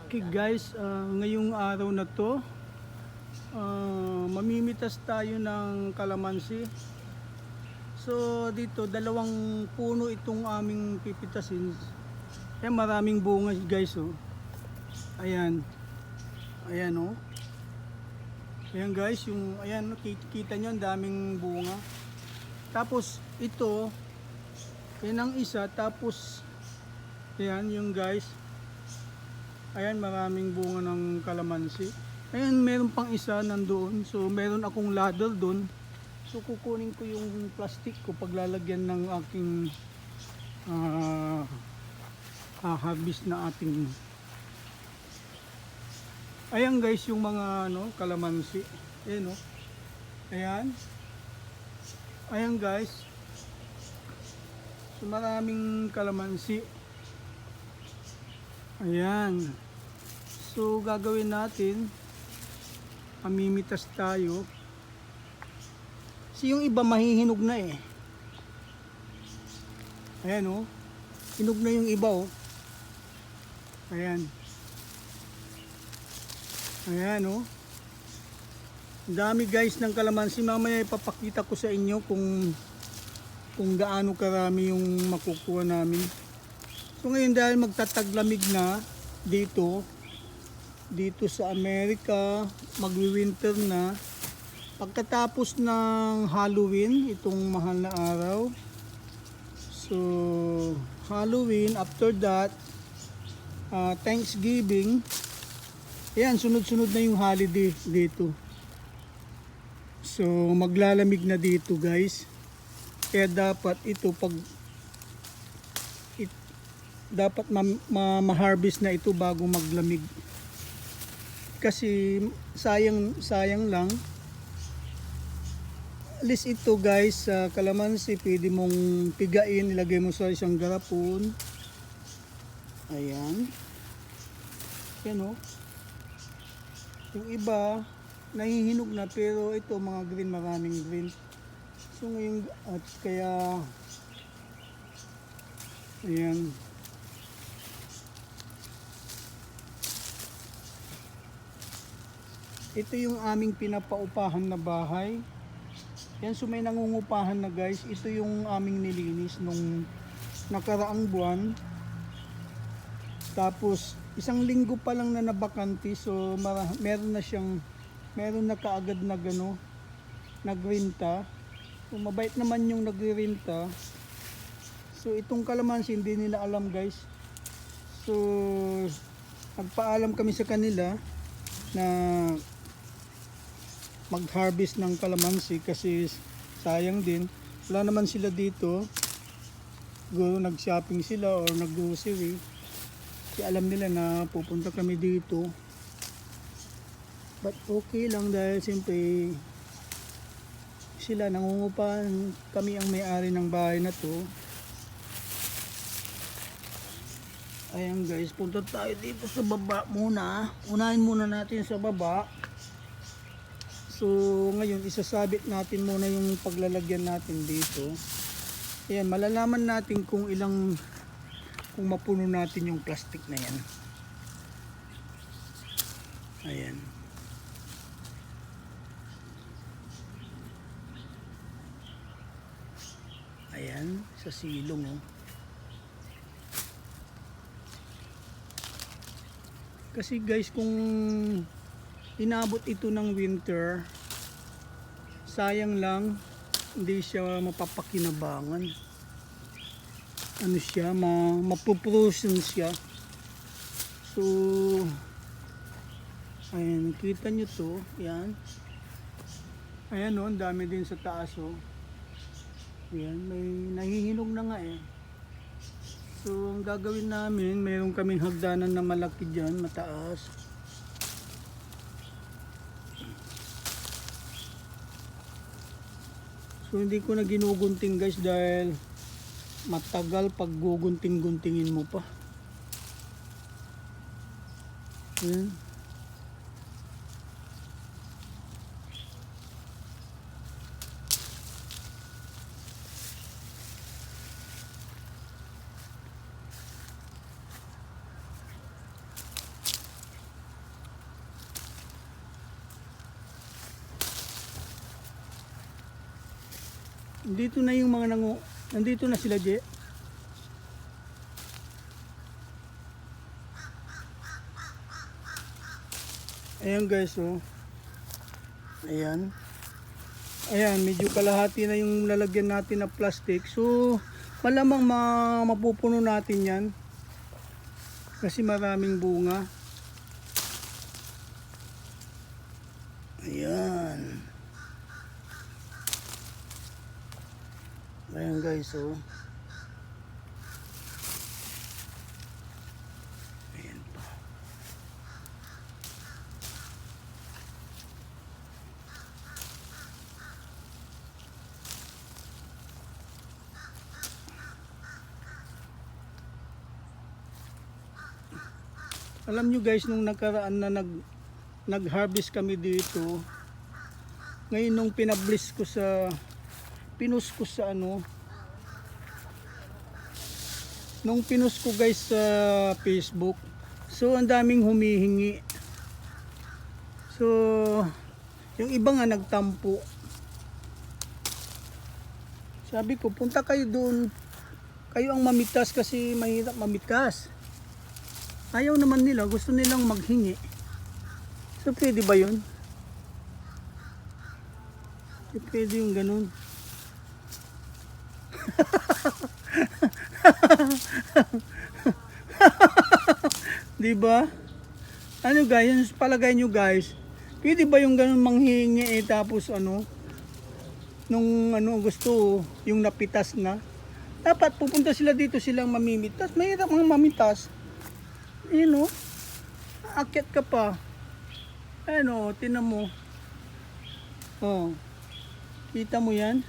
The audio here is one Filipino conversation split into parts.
Okay guys, ngayong araw na to, mamimitas tayo ng kalamansi. So dito, dalawang puno itong aming pipitasin. Ayan, maraming bunga guys, oh. Ayan. Ayan, oh. Ayan guys, yung ayan, kita nyo, ang daming bunga. Tapos ito, yan ang isa. Tapos ayan yung guys, ayan, maraming bunga ng kalamansi. Ayan, meron pang isa nandoon. So meron akong ladder doon. So kukunin ko yung plastic ko paglalagyan ng aking harvest na ating. Ayan guys, yung mga ano, kalamansi. Ayan, oh. Ayan. Ayan guys. So maraming kalamansi. Ayan. So gagawin natin, mamimitas tayo. Kasi yung iba mahihinog na eh. Ayan, oh. Hinog na yung iba, oh. Ayan. Ayan, oh. Ang dami guys ng kalamansi. Mamaya ipapakita ko sa inyo kung gaano karami yung makukuha namin. So ngayon, dahil magtataglamig na dito sa Amerika, magwi-winter na. Pagkatapos ng Halloween, itong mahal na araw. So Halloween, after that, Thanksgiving. Ayan, sunod-sunod na yung holiday dito. So maglalamig na dito guys. Kaya dapat ito dapat ma-harvest na ito bago maglamig. Kasi sayang lang. At least ito guys, kalamansi pwede mong pigain, ilagay mo sa isang garapon. Ayan. Yan, oh. Yung iba nahihinog na, pero ito mga green, maraming green. So ngayon, at kaya ayan. Ito yung aming pinapaupahan na bahay. Yan, so may nangungupahan na guys. Ito yung aming nilinis nung nakaraang buwan. Tapos isang linggo pa lang na nabakante. So meron na kaagad na gano, nagrenta. So mabait naman yung nagrenta. So itong kalamansi hindi nila alam guys. So nagpaalam kami sa kanila na mag-harvest ng kalamansi kasi sayang din. Wala naman sila dito. Siguro nag-shopping sila or nag-grocery. Kasi alam nila na pupunta kami dito. But okay lang dahil siyempre sila nangungupahan, kami ang may-ari ng bahay na to. Ayan guys, punta tayo dito sa baba muna. Unahin muna natin sa baba. So ngayon isasabit natin muna yung paglalagyan natin dito. Ayan, malalaman natin kung mapuno natin yung plastic na yan. Ayan. Ayan, sa silong, oh. Kasi guys, kung inabot ito ng winter, sayang lang, hindi siya mapapakinabangan. Ano siya, mapuprosen siya. So ayan, kita nyo to. Yan. Ayan, oh, ang dami din sa taas, oh. Ayan, may nahihinog na nga eh. So ang gagawin namin, mayroon kaming hagdanan na malaki dyan, mataas. So hindi ko na ginugunting guys dahil matagal pag gugunting-guntingin mo pa. Ayan. Dito na yung mga nandito na sila, Je. Ayan guys, oh. Ayan. Ayan, medyo kalahati na yung lalagyan natin na plastic. So, malamang mapupuno natin yan. Kasi maraming bunga. Ayan. Ayan guys, oh. Ayan pa. Alam nyo guys, nung nakaraan na nag-harvest kami dito, ngayon nung pinablis ko sa pinost ko sa nung pinost ko guys sa Facebook, so ang daming humihingi. So yung iba nga nagtampo. Sabi ko, punta kayo doon, kayo ang mamitas kasi mahirap mamitas. Ayaw naman nila, gusto nilang maghingi. So pwede ba yun? Pwede yung ganun. Diba? Ano guys, palagay nyo guys, pwede ba yung ganun manghingi tapos nung gusto yung napitas na, dapat pupunta sila dito silang mamimitas. Mahirap mga mamitas. Aakyat ka pa. Tinan mo. Oh. Kita mo yan?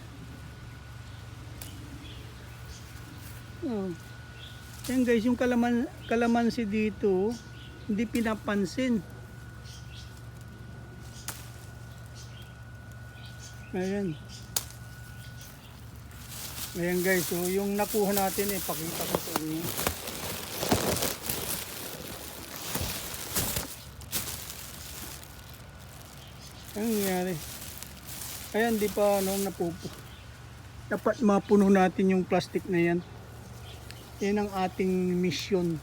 Oh. Yan guys, yung kalamansi dito, hindi pinapansin. Ayan. Ayan guys, so yung nakuha natin, pakita ko sa inyo. Ang nangyari? Ayan, di pa dapat mapuno natin yung plastic na yan. Yan ang ating mission.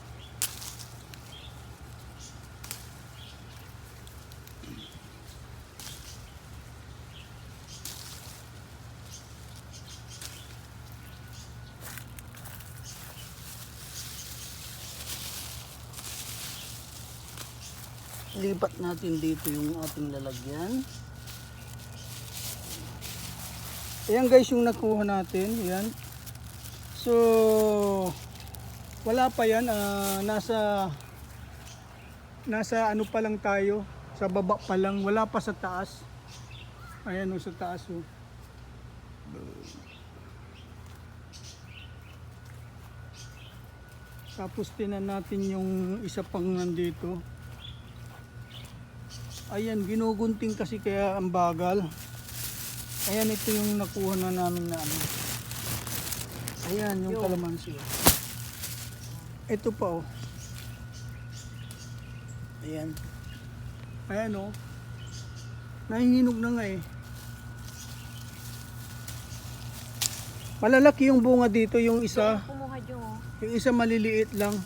Lipat natin dito yung ating lalagyan. Ayan guys, yung nakuha natin. Ayan. So wala pa yan, nasa ano pa lang tayo, sa baba pa lang, wala pa sa taas. Ayan sa taas oh. Tapos tinan natin yung isa pang nandito. Ayan, ginugunting kasi kaya ang bagal. Ayan, ito yung nakuha na namin na Ayan, yung kalamansi. Ito pa oh. Ayan. Ayan oh. Nahihinog na nga eh. Malalaki yung bunga dito, yung isa. Yung isa maliliit lang.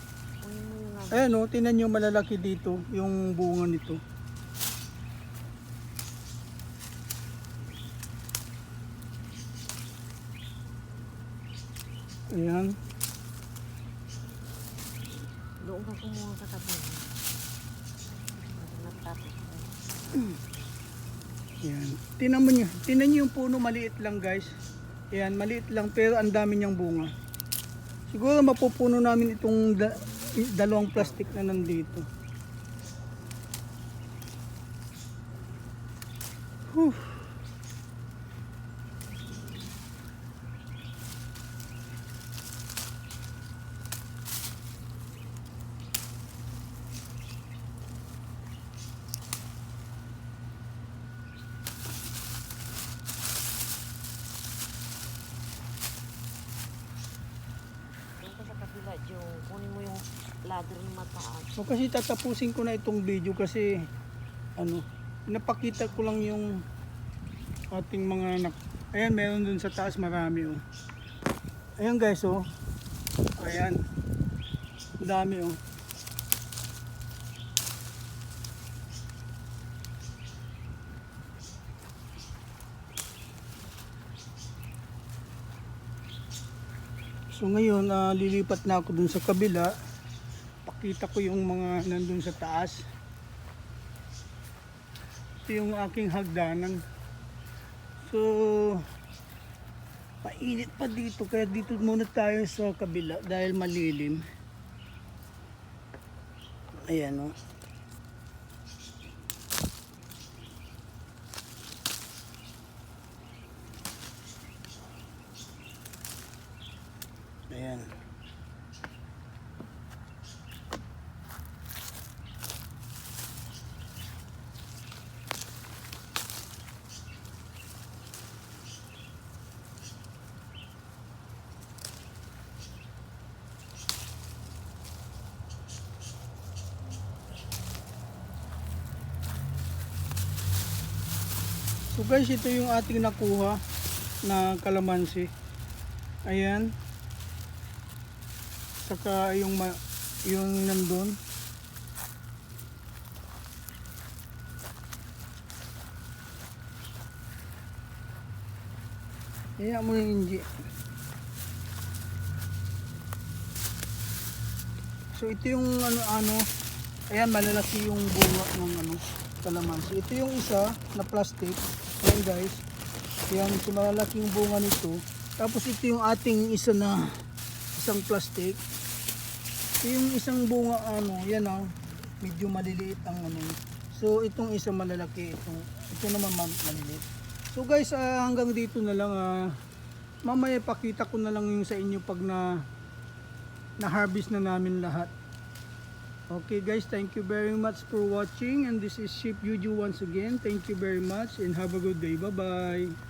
Ayan oh, tinan nyo malalaki dito yung bunga nito. Ayan. Doon ka kumuha ka tabi. Ayan. Tinan nyo yung puno, maliit lang guys. Ayan, maliit lang pero ang dami niyang bunga. Siguro mapupuno namin itong dalawang plastic na nandito. Whew. Kunin mo yung ladder ng mataas. So kasi tatapusin ko na itong video kasi napakita ko lang yung ating mga Ayan, meron dun sa taas marami oh. Ayan guys oh. Ayan. Ang dami oh. So ngayon, lilipat na ako dun sa kabila. Pakita ko yung mga nandun sa taas. Ito yung aking hagdanan. So, painit pa dito. Kaya dito muna tayo sa kabila dahil malilim. Ayan o. Ayan. So guys, ito yung ating nakuha na kalamansi. Ayan. Saka yung nandun. Ayan mo yung hindi. So ito yung ano. Ayan, malalaki yung bunga ng kalamansi. Ito yung isa na plastic. Ayan guys. Ayan, so malalaking bunga nito. Tapos ito yung ating isang plastic. Ito yung isang bunga yan medyo maliliit ang So itong isa malalaki, ito naman maliliit. So guys, hanggang dito na lang. Mamaya pakita ko na lang yung sa inyo pag na-harvest na namin lahat. Okay guys, thank you very much for watching, and this is Chef Juju once again. Thank you very much and have a good day. Bye bye.